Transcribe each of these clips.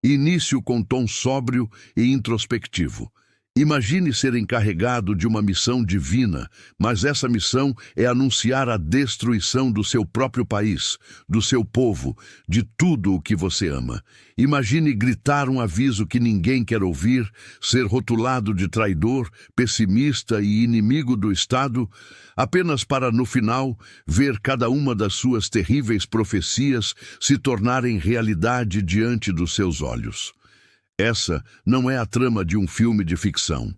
Início com tom sóbrio e introspectivo. Imagine ser encarregado de uma missão divina, mas essa missão é anunciar a destruição do seu próprio país, do seu povo, de tudo o que você ama. Imagine gritar um aviso que ninguém quer ouvir, ser rotulado de traidor, pessimista e inimigo do Estado, apenas para, no final, ver cada uma das suas terríveis profecias se tornarem realidade diante dos seus olhos. Essa não é a trama de um filme de ficção.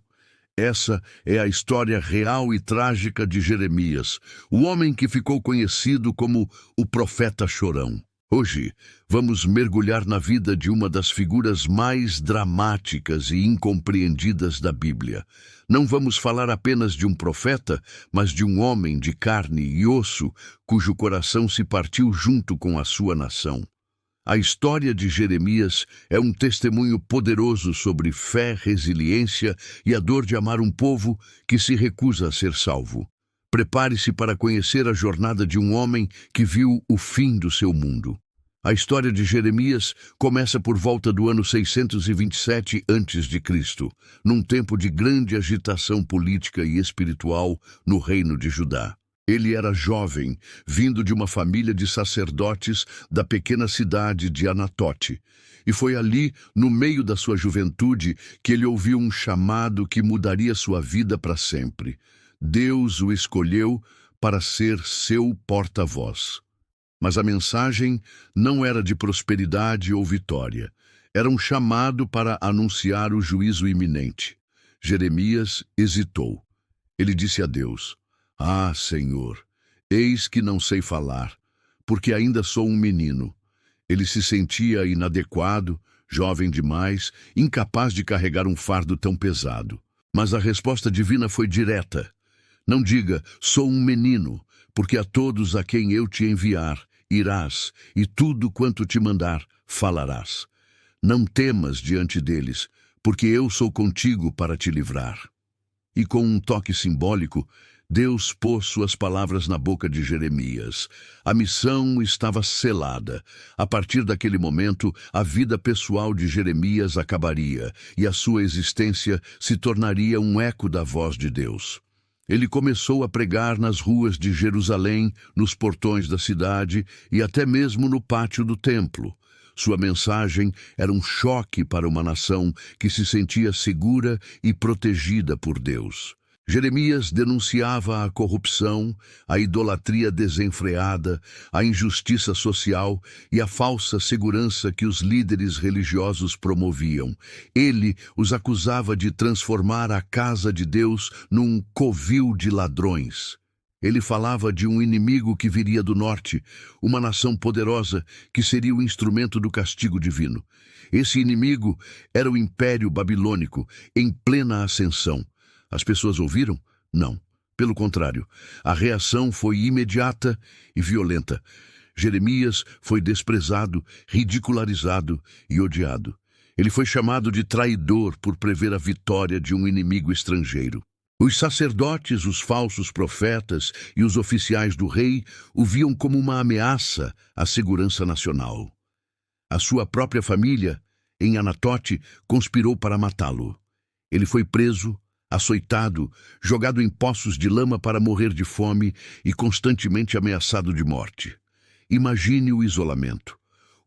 Essa é a história real e trágica de Jeremias, o homem que ficou conhecido como o profeta chorão. Hoje, vamos mergulhar na vida de uma das figuras mais dramáticas e incompreendidas da Bíblia. Não vamos falar apenas de um profeta, mas de um homem de carne e osso, cujo coração se partiu junto com a sua nação. A história de Jeremias é um testemunho poderoso sobre fé, resiliência e a dor de amar um povo que se recusa a ser salvo. Prepare-se para conhecer a jornada de um homem que viu o fim do seu mundo. A história de Jeremias começa por volta do ano 627 a.C., num tempo de grande agitação política e espiritual no reino de Judá. Ele era jovem, vindo de uma família de sacerdotes da pequena cidade de Anatote. E foi ali, no meio da sua juventude, que ele ouviu um chamado que mudaria sua vida para sempre. Deus o escolheu para ser seu porta-voz. Mas a mensagem não era de prosperidade ou vitória. Era um chamado para anunciar o juízo iminente. Jeremias hesitou. Ele disse a Deus: "Ah, Senhor, eis que não sei falar, porque ainda sou um menino." Ele se sentia inadequado, jovem demais, incapaz de carregar um fardo tão pesado. Mas a resposta divina foi direta. "Não diga, sou um menino, porque a todos a quem eu te enviar, irás, e tudo quanto te mandar, falarás. Não temas diante deles, porque eu sou contigo para te livrar." E com um toque simbólico, Deus pôs suas palavras na boca de Jeremias. A missão estava selada. A partir daquele momento, a vida pessoal de Jeremias acabaria e a sua existência se tornaria um eco da voz de Deus. Ele começou a pregar nas ruas de Jerusalém, nos portões da cidade e até mesmo no pátio do templo. Sua mensagem era um choque para uma nação que se sentia segura e protegida por Deus. Jeremias denunciava a corrupção, a idolatria desenfreada, a injustiça social e a falsa segurança que os líderes religiosos promoviam. Ele os acusava de transformar a casa de Deus num covil de ladrões. Ele falava de um inimigo que viria do norte, uma nação poderosa que seria o instrumento do castigo divino. Esse inimigo era o Império Babilônico, em plena ascensão. As pessoas ouviram? Não. Pelo contrário, a reação foi imediata e violenta. Jeremias foi desprezado, ridicularizado e odiado. Ele foi chamado de traidor por prever a vitória de um inimigo estrangeiro. Os sacerdotes, os falsos profetas e os oficiais do rei o viam como uma ameaça à segurança nacional. A sua própria família, em Anatote, conspirou para matá-lo. Ele foi preso, açoitado, jogado em poços de lama para morrer de fome e constantemente ameaçado de morte. Imagine o isolamento.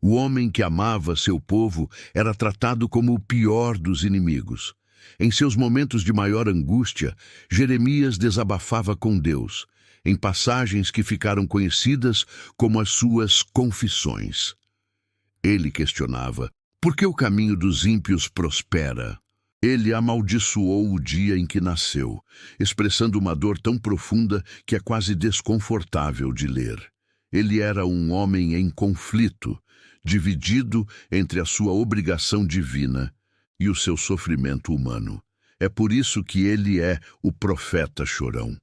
O homem que amava seu povo era tratado como o pior dos inimigos. Em seus momentos de maior angústia, Jeremias desabafava com Deus, em passagens que ficaram conhecidas como as suas confissões. Ele questionava: por que o caminho dos ímpios prospera? Ele amaldiçoou o dia em que nasceu, expressando uma dor tão profunda que é quase desconfortável de ler. Ele era um homem em conflito, dividido entre a sua obrigação divina e o seu sofrimento humano. É por isso que ele é o profeta chorão.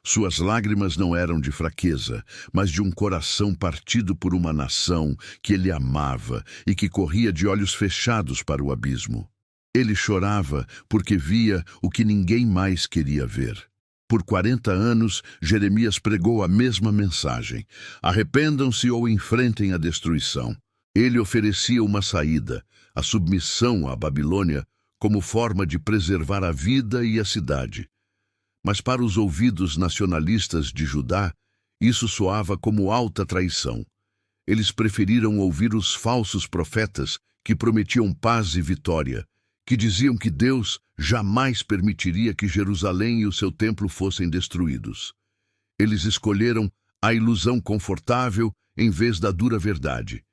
Suas lágrimas não eram de fraqueza, mas de um coração partido por uma nação que ele amava e que corria de olhos fechados para o abismo. Ele chorava porque via o que ninguém mais queria ver. Por 40 anos, Jeremias pregou a mesma mensagem: arrependam-se ou enfrentem a destruição. Ele oferecia uma saída, a submissão à Babilônia, como forma de preservar a vida e a cidade. Mas para os ouvidos nacionalistas de Judá, isso soava como alta traição. Eles preferiram ouvir os falsos profetas que prometiam paz e vitória, que diziam que Deus jamais permitiria que Jerusalém e o seu templo fossem destruídos. Eles escolheram a ilusão confortável em vez da dura verdade.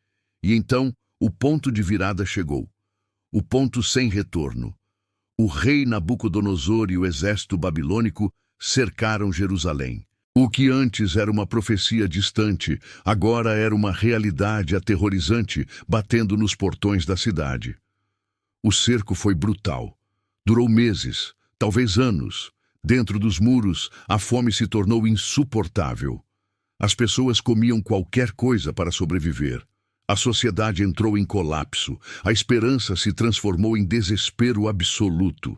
E então o ponto de virada chegou. O ponto sem retorno. O rei Nabucodonosor e o exército babilônico cercaram Jerusalém. O que antes era uma profecia distante, agora era uma realidade aterrorizante batendo nos portões da cidade. O cerco foi brutal. Durou meses, talvez anos. Dentro dos muros, a fome se tornou insuportável. As pessoas comiam qualquer coisa para sobreviver. A sociedade entrou em colapso. A esperança se transformou em desespero absoluto.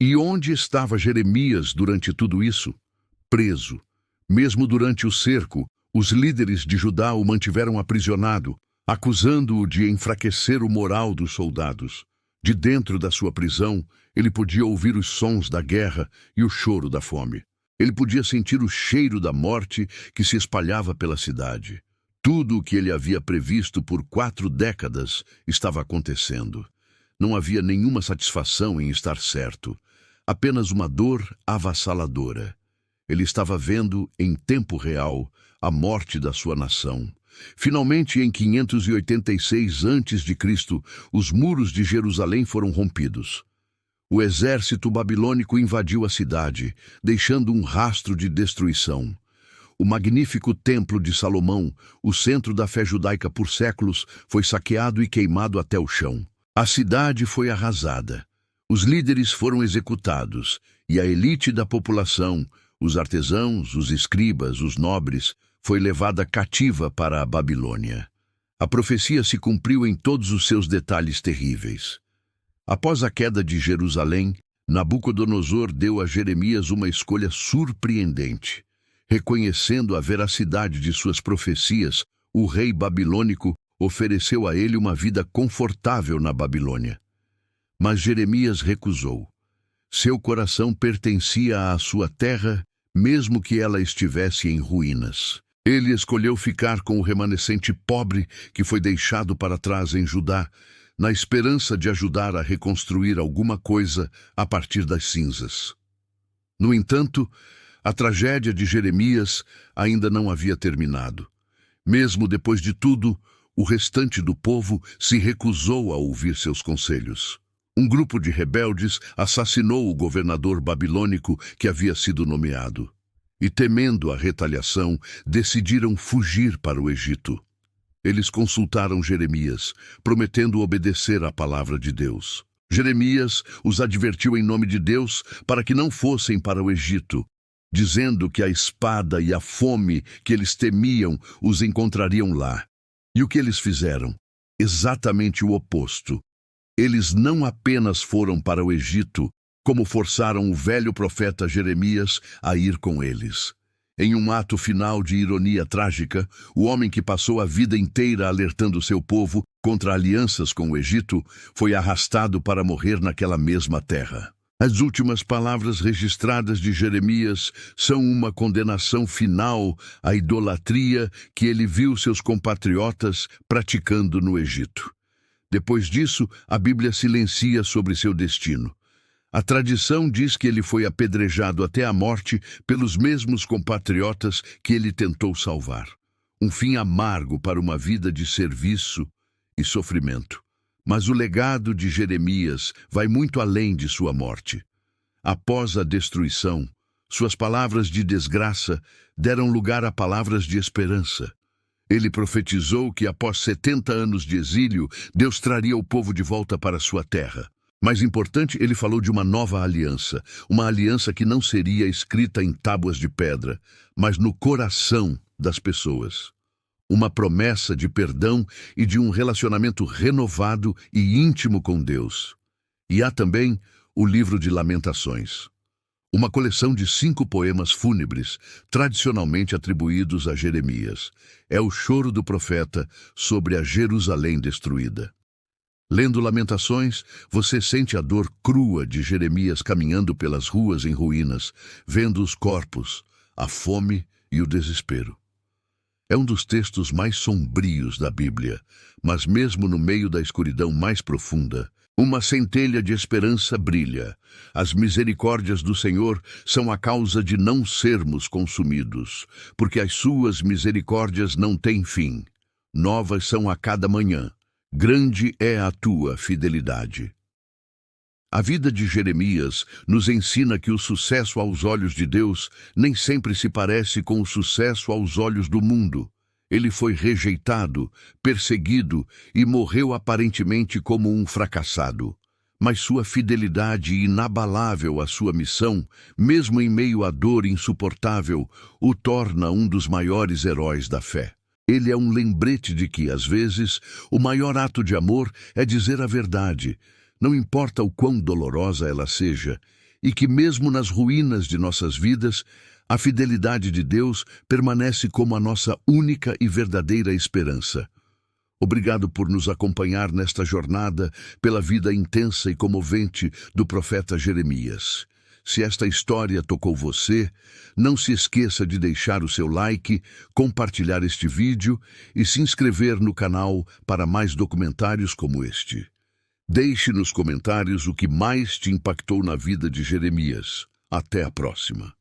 E onde estava Jeremias durante tudo isso? Preso. Mesmo durante o cerco, os líderes de Judá o mantiveram aprisionado, acusando-o de enfraquecer o moral dos soldados. De dentro da sua prisão, ele podia ouvir os sons da guerra e o choro da fome. Ele podia sentir o cheiro da morte que se espalhava pela cidade. Tudo o que ele havia previsto por 4 décadas estava acontecendo. Não havia nenhuma satisfação em estar certo, apenas uma dor avassaladora. Ele estava vendo, em tempo real, a morte da sua nação. Finalmente, em 586 a.C., os muros de Jerusalém foram rompidos. O exército babilônico invadiu a cidade, deixando um rastro de destruição. O magnífico Templo de Salomão, o centro da fé judaica por séculos, foi saqueado e queimado até o chão. A cidade foi arrasada. Os líderes foram executados, e a elite da população, os artesãos, os escribas, os nobres, foi levada cativa para a Babilônia. A profecia se cumpriu em todos os seus detalhes terríveis. Após a queda de Jerusalém, Nabucodonosor deu a Jeremias uma escolha surpreendente. Reconhecendo a veracidade de suas profecias, o rei babilônico ofereceu a ele uma vida confortável na Babilônia. Mas Jeremias recusou. Seu coração pertencia à sua terra, mesmo que ela estivesse em ruínas. Ele escolheu ficar com o remanescente pobre que foi deixado para trás em Judá, na esperança de ajudar a reconstruir alguma coisa a partir das cinzas. No entanto, a tragédia de Jeremias ainda não havia terminado. Mesmo depois de tudo, o restante do povo se recusou a ouvir seus conselhos. Um grupo de rebeldes assassinou o governador babilônico que havia sido nomeado. E, temendo a retaliação, decidiram fugir para o Egito. Eles consultaram Jeremias, prometendo obedecer à palavra de Deus. Jeremias os advertiu em nome de Deus para que não fossem para o Egito, dizendo que a espada e a fome que eles temiam os encontrariam lá. E o que eles fizeram? Exatamente o oposto. Eles não apenas foram para o Egito, como forçaram o velho profeta Jeremias a ir com eles. Em um ato final de ironia trágica, o homem que passou a vida inteira alertando seu povo contra alianças com o Egito foi arrastado para morrer naquela mesma terra. As últimas palavras registradas de Jeremias são uma condenação final à idolatria que ele viu seus compatriotas praticando no Egito. Depois disso, a Bíblia silencia sobre seu destino. A tradição diz que ele foi apedrejado até a morte pelos mesmos compatriotas que ele tentou salvar. Um fim amargo para uma vida de serviço e sofrimento. Mas o legado de Jeremias vai muito além de sua morte. Após a destruição, suas palavras de desgraça deram lugar a palavras de esperança. Ele profetizou que após 70 anos de exílio, Deus traria o povo de volta para sua terra. Mais importante, ele falou de uma nova aliança, uma aliança que não seria escrita em tábuas de pedra, mas no coração das pessoas. Uma promessa de perdão e de um relacionamento renovado e íntimo com Deus. E há também o livro de Lamentações. uma coleção de 5 poemas fúnebres, tradicionalmente atribuídos a Jeremias. É o choro do profeta sobre a Jerusalém destruída. Lendo Lamentações, você sente a dor crua de Jeremias caminhando pelas ruas em ruínas, vendo os corpos, a fome e o desespero. É um dos textos mais sombrios da Bíblia, mas mesmo no meio da escuridão mais profunda, uma centelha de esperança brilha. As misericórdias do Senhor são a causa de não sermos consumidos, porque as suas misericórdias não têm fim. Novas são a cada manhã. Grande é a tua fidelidade. A vida de Jeremias nos ensina que o sucesso aos olhos de Deus nem sempre se parece com o sucesso aos olhos do mundo. Ele foi rejeitado, perseguido e morreu aparentemente como um fracassado. Mas sua fidelidade inabalável à sua missão, mesmo em meio à dor insuportável, o torna um dos maiores heróis da fé. Ele é um lembrete de que, às vezes, o maior ato de amor é dizer a verdade, não importa o quão dolorosa ela seja, e que mesmo nas ruínas de nossas vidas, a fidelidade de Deus permanece como a nossa única e verdadeira esperança. Obrigado por nos acompanhar nesta jornada pela vida intensa e comovente do profeta Jeremias. Se esta história tocou você, não se esqueça de deixar o seu like, compartilhar este vídeo e se inscrever no canal para mais documentários como este. Deixe nos comentários o que mais te impactou na vida de Jeremias. Até a próxima.